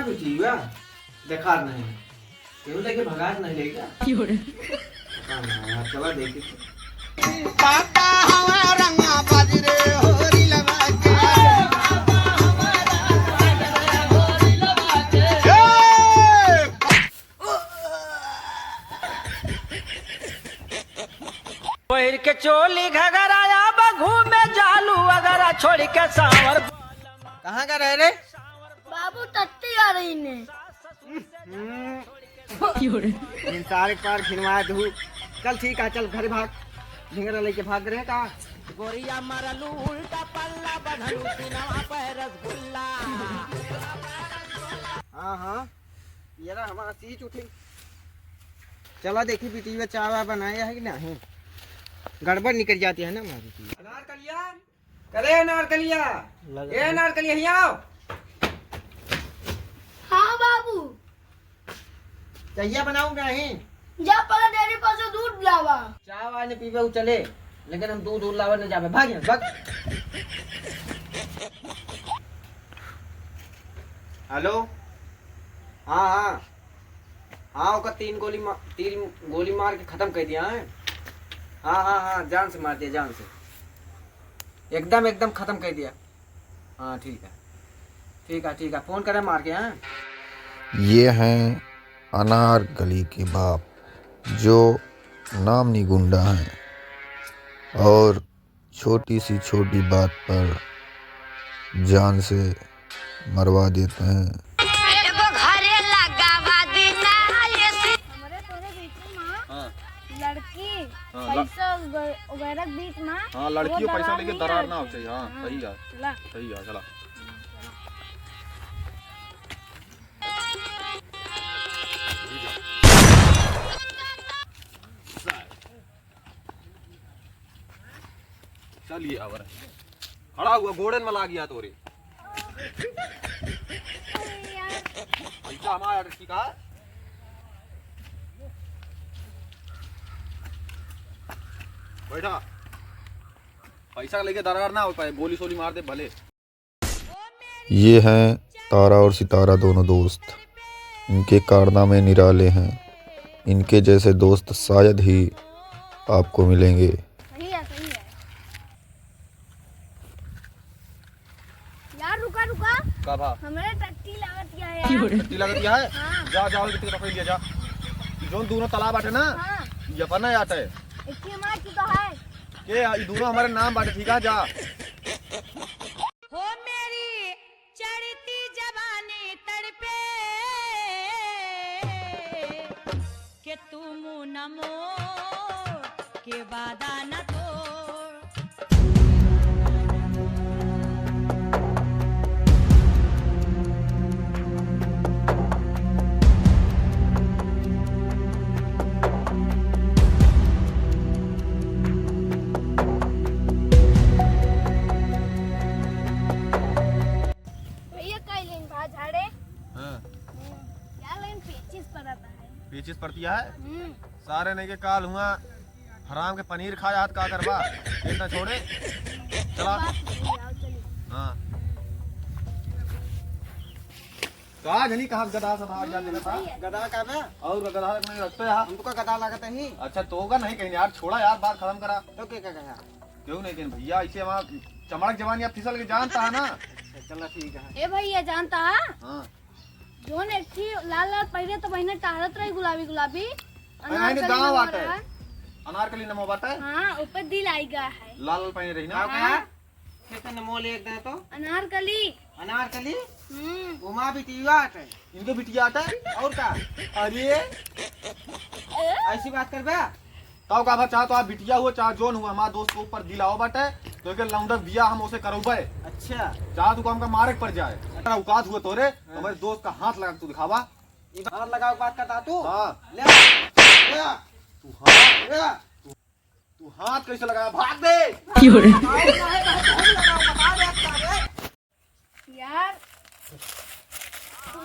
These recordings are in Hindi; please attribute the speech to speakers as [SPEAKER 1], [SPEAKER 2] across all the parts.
[SPEAKER 1] बेटी हुआ देखा नहीं क्यों लेके भगा नहीं लेगा क्यों रे चला देखे
[SPEAKER 2] पापा हवा रंगा बाजरे होरी लगा के
[SPEAKER 3] पहिर के चोली घगराया बघू में जालू अगर छोड़ के सावर।
[SPEAKER 1] कहाँ का रह रे
[SPEAKER 4] बाबू टट्टी आ रही ने
[SPEAKER 1] सारे पार खिलवा दू चल ठीक है चल घर भाग झिंगरा लेके भाग रहे का
[SPEAKER 3] गोरिया मरलू उल्टा पल्ला बधलू सिनवा पे रसगुल्ला।
[SPEAKER 1] हाँ ये रहा हमारा सीच उठी चला देखी बेटी में चावा बनाया है कि नहीं गड़बड़ निकल जाती है ना हमारी नारकलिया करे नारकलिया ये नारकलिया यहाँ आओ।
[SPEAKER 4] हाँ बाबू
[SPEAKER 1] चाहिए बनाऊंगा नहीं
[SPEAKER 4] जा पहले डेयरी पर से दूध लावा।
[SPEAKER 1] चाय वाले पीवे चले लेकिन हम दूध लावा नहीं जावे भाग भाग। हेलो हाँ ओका तीन गोली मार के खत्म कर दिया है। हाँ जान से मार दिया जान से एकदम खत्म कर दिया। हाँ ठीक है फोन करे मार के। हाँ
[SPEAKER 5] ये हैं अनारकली के बाप जो नामनी गुंडा हैं और छोटी सी छोटी बात पर जान से मरवा देते हैं।
[SPEAKER 4] लड़की पैसा वगैरह बीच में
[SPEAKER 6] हाँ लड़कियों पैसा लेके दरार ना हो चाहिए। हाँ सही है चला चलिए अब खड़ा हुआ घोड़े में ला गया तोरे पैसा हमारा ठीक है। बैठा पैसा लेके दरार ना हो पाए गोली सोली मार दे भले।
[SPEAKER 5] ये हैं तारा और सितारा दोनों दोस्त। इनके कारनामे निराले हैं। इनके जैसे दोस्त शायद ही आपको मिलेंगे।
[SPEAKER 4] सही है यार रुका
[SPEAKER 6] का भा
[SPEAKER 4] हमारे टट्टी लागत क्या है यार
[SPEAKER 6] टट्टी लगत क्या है।
[SPEAKER 4] हाँ।
[SPEAKER 6] जा कितने रख लिया जा जोन दोनों तालाब बाटे ना
[SPEAKER 4] हाँ।
[SPEAKER 6] ये अपना आता है
[SPEAKER 4] एक ही मार की तो है
[SPEAKER 6] के ये दोनों हमारे नाम बाटे ठीक है। जा
[SPEAKER 7] हो मेरी चढ़ती जवानी तड़पे के तुम नमो के वादा न तोड़।
[SPEAKER 4] झाड़े
[SPEAKER 6] हाँ।
[SPEAKER 4] क्या लाइन पेचिस पर आता है
[SPEAKER 6] पेचिस पड़ती है सारे नहीं के काल हुआ हराम के पनीर खाया हाथ का करवा इतना छोड़े चला। हाँ कहा जनी कहा गधा सब आ जाने लगा
[SPEAKER 1] गधा का मैं
[SPEAKER 6] और गधा नहीं रखते यार
[SPEAKER 1] हमको का गधा लगता ही।
[SPEAKER 6] अच्छा तो होगा नहीं कहीं यार छोड़ा यार बात खत्म करा
[SPEAKER 1] तो क्या कहा
[SPEAKER 6] क्यों नहीं कहीं भैया इसे वहाँ चमड़क जवानी आप फिसल के जानता है ना।
[SPEAKER 1] चलो ठीक है।
[SPEAKER 4] ए भैया जानता है
[SPEAKER 6] हाँ
[SPEAKER 4] जोन एक थी लाल पहले तो बहने टहरत रही गुलाबी
[SPEAKER 6] गाँव आता है अनारकली नमो बाटा है।
[SPEAKER 4] हाँ ऊपर दिल आएगा है
[SPEAKER 6] लाल पहने रही ना
[SPEAKER 1] फिर नमो ले एक तो
[SPEAKER 4] अनारकली
[SPEAKER 1] उमा बिटिया आता है
[SPEAKER 6] इनको बिटिया आता है
[SPEAKER 1] और का
[SPEAKER 6] अरे
[SPEAKER 1] ऐसी बात कर बे
[SPEAKER 6] तब का भा चाह तो आप बिटिया हुआ चाह जोन हुआ हमारे दोस्त के ऊपर दिलाओ बाटे तो एक लौंडा बिया हम उसे करोबे।
[SPEAKER 1] अच्छा
[SPEAKER 6] चाह तू हमका मारे पड़ जाए औकात हुए तोरे तो हमारे दोस्त का हाथ लगा तू दिखावा
[SPEAKER 1] हाथ लगाओ बात करता तू।
[SPEAKER 6] हाँ
[SPEAKER 1] ले
[SPEAKER 6] तू हाथ कैसे लगाया भाग दे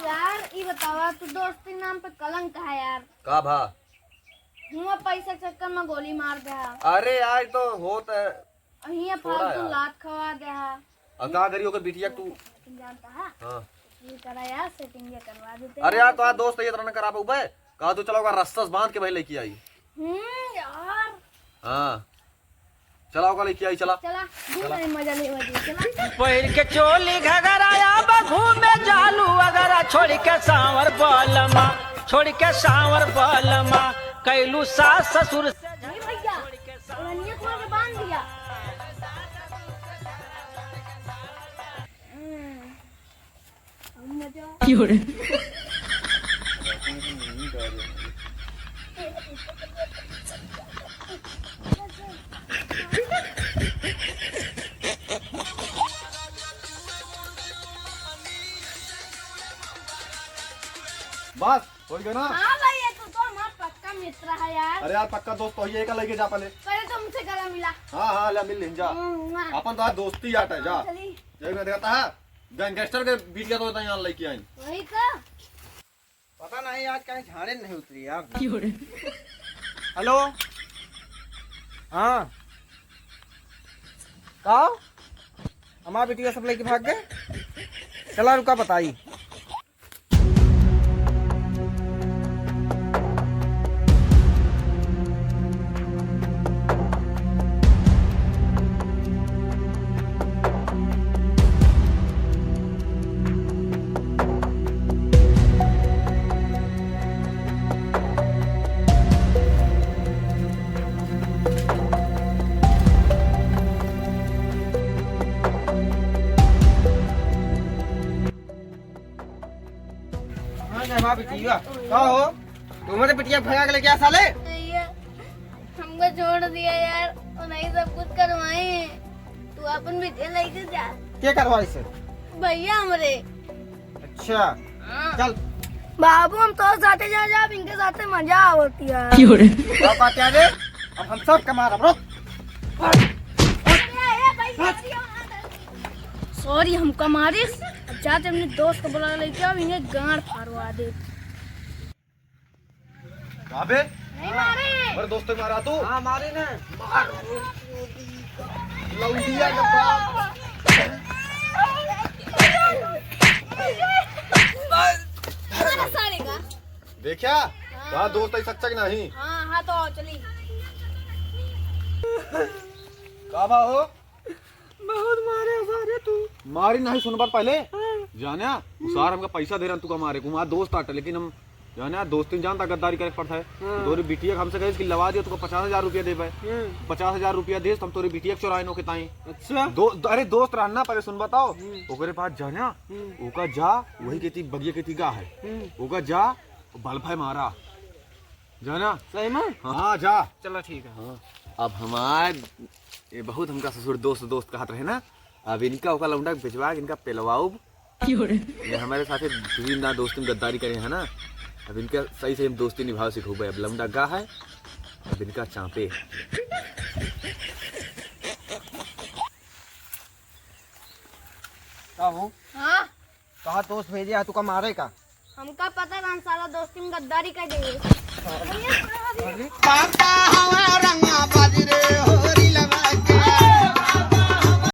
[SPEAKER 4] यार ये बतावा तू दोस्ती नाम पे कलंक है यार
[SPEAKER 6] का भा
[SPEAKER 4] हुआ पैसा चक्कर में गोली मार दे
[SPEAKER 6] अरे यार तो होता है
[SPEAKER 4] अहिया फालतू लात खवा दे
[SPEAKER 6] का करियो के बिटिया तू
[SPEAKER 4] जानता है
[SPEAKER 6] हाँ
[SPEAKER 4] ये करा यार, सेटिंग ये करवा देते।
[SPEAKER 6] अरे यार तो दोस्त ये तरह न करा पाऊ बे, कहा तू चलो रस्ता से बांध के भाई लेके आई।
[SPEAKER 4] यार
[SPEAKER 6] हाँ चलाओ का लेके आई, चला
[SPEAKER 4] चला दूसरा मजा ले चला।
[SPEAKER 3] पहिर के चोली घगराया बघू में जालू अगरा छोड़ के सांवर बलमा, छोड़ के सांवर बलमा, कैलू सास ससुर से
[SPEAKER 4] नहीं भैया, उड़निया खोल के बांध दिया। अब मजा।
[SPEAKER 6] बस हो गया ना।
[SPEAKER 4] हाँ भैया, तू तो हमारा पक्का मित्र है यार।
[SPEAKER 6] अरे यार पक्का दोस्त तो ये का लेके जा पहले।
[SPEAKER 4] पहले तो मुझसे गला मिला।
[SPEAKER 6] हाँ हाँ ले मिल जा, अपन तो आज दोस्ती जाता है जा।
[SPEAKER 4] चली
[SPEAKER 6] ये मैं देखता है गैंगस्टर के वीडियो तो यहाँ लेके आई।
[SPEAKER 4] वही का।
[SPEAKER 1] पता नहीं आज कहीं झाड़े नहीं उतरी यार। हेलो हाँ कहा हमारा बेटिया सब लेके भाग गए। चला रुका बताई। बिटिया क्या हो तुम्हारे बिटिया भगा के लेके आ साले।
[SPEAKER 4] भैया हमको छोड़ दिया यार, और नहीं सब कुछ करवाए हैं। तू अपन बेटे लेके जा।
[SPEAKER 1] क्या करवाई से
[SPEAKER 4] भैया हमरे।
[SPEAKER 1] अच्छा चल
[SPEAKER 4] बाबू हम तो साथे जा इनके साथ मजा आवती है।
[SPEAKER 1] क्या बात है अब हम सब कमा रहे।
[SPEAKER 4] सॉरी हम कमारिस, अब जाते अपने दोस्त को बुला लेके आओ, इन्हें गांड फाड़वा दे।
[SPEAKER 6] अबे
[SPEAKER 4] नहीं मारे।
[SPEAKER 6] मेरे दोस्त को मारा तू।
[SPEAKER 1] हाँ मारे ना
[SPEAKER 6] लौंडिया के बाप।
[SPEAKER 4] सारे का
[SPEAKER 6] देखा कहा दोस्त है सच्चा कि नहीं।
[SPEAKER 4] हाँ हाँ तो चली।
[SPEAKER 6] कहा हो बहुत मारे सारे तू मारी नहीं सुन बार पहले जाना सार हमका पैसा दे रहा तू का मारे को दोस्त आटे, लेकिन हम जाना दोस्त जानता गद्दारी करे पड़ता है। तोरी बिटिया हमसे कहे कि लवा दिया तुमको 50,000 रुपया दे पाए। 50,000 रुपया दे हम तोरी बिटिया चुराए नो के ताई।
[SPEAKER 1] अच्छा
[SPEAKER 6] अरे दोस्त रहना पहले सुन बताओ ओकरे पास जाना ओका जा वही कहती बगिया कहती गा है ओका जा बल्फाई मारा जाना
[SPEAKER 1] सही में।
[SPEAKER 6] हाँ जा
[SPEAKER 1] चलो ठीक है।
[SPEAKER 6] हाँ अब हमार ये बहुत हमका ससुर दोस्त दोस्त कहते रहे ना, अब इनका ओका लौंडा भिजवा इनका पेलवाऊ। ये हमारे साथ ना दोस्ती गद्दारी करे है ना, अब इनका सही से हम दोस्ती निभाव सिखो। अब लौंडा गा है अब इनका चांपे।
[SPEAKER 1] हो
[SPEAKER 4] हाँ
[SPEAKER 1] कहा दोस्त भेजे तू का मारे का।
[SPEAKER 4] हमका पता था सारा दोस्ती में गद्दारी कर देंगे।
[SPEAKER 2] पाता हवा रंगा बाजरे